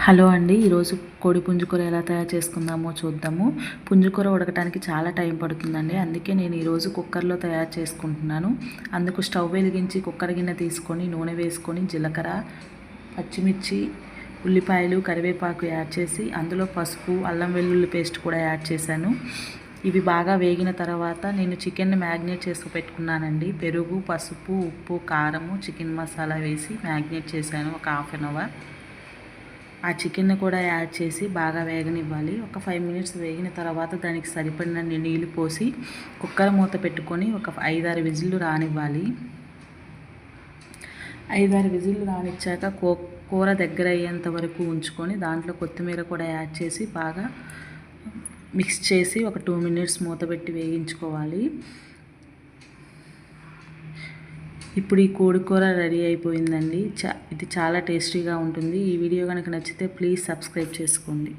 Hello అండి, ఈరోజు కోడి పుంజుకూర ఎలా తయారు చేసుకుందామో చూద్దాము. పుంజుకూర ఉడకడానికి చాలా టైం పడుతుందండి, అందుకే నేను ఈరోజు కుక్కర్లో తయారు చేసుకుంటున్నాను. అందుకు స్టవ్ వెలిగించి కుక్కర్ గిన్నె తీసుకొని నూనె వేసుకొని జీలకర్ర, పచ్చిమిర్చి, ఉల్లిపాయలు, కరివేపాకు యాడ్ చేసి అందులో పసుపు, అల్లం వెల్లుల్లి పేస్ట్ కూడా యాడ్ చేశాను. ఇవి బాగా వేగిన తర్వాత నేను చికెన్ని మ్యాగ్నేట్ చేసి పెట్టుకున్నానండి. పెరుగు, పసుపు, ఉప్పు, కారము, చికెన్ మసాలా వేసి మ్యాగ్నేట్ చేశాను ఒక హాఫ్ అన్ అవర్. ఆ చికెన్ కూడా యాడ్ చేసి బాగా వేగనివ్వాలి. ఒక 5 మినిట్స్ వేగిన తర్వాత దానికి సరిపడినన్ని నీళ్ళు పోసి కుక్కర్ మూత పెట్టుకొని ఒక 5-6 విజిల్లు రానివ్వాలి. 5-6 విజిల్లు రానిచ్చాక కూర దగ్గర అయ్యేంత వరకు ఉంచుకొని దాంట్లో కొత్తిమీర కూడా యాడ్ చేసి బాగా మిక్స్ చేసి ఒక 2 మినిట్స్ మూత పెట్టి వేయించుకోవాలి. ఇప్పుడు ఈ కోడి కూర రెడీ అయిపోయిందండి. ఇది చాలా టేస్టీగా ఉంటుంది. ఈ వీడియో కనుక నచ్చితే ప్లీజ్ సబ్స్క్రైబ్ చేసుకోండి.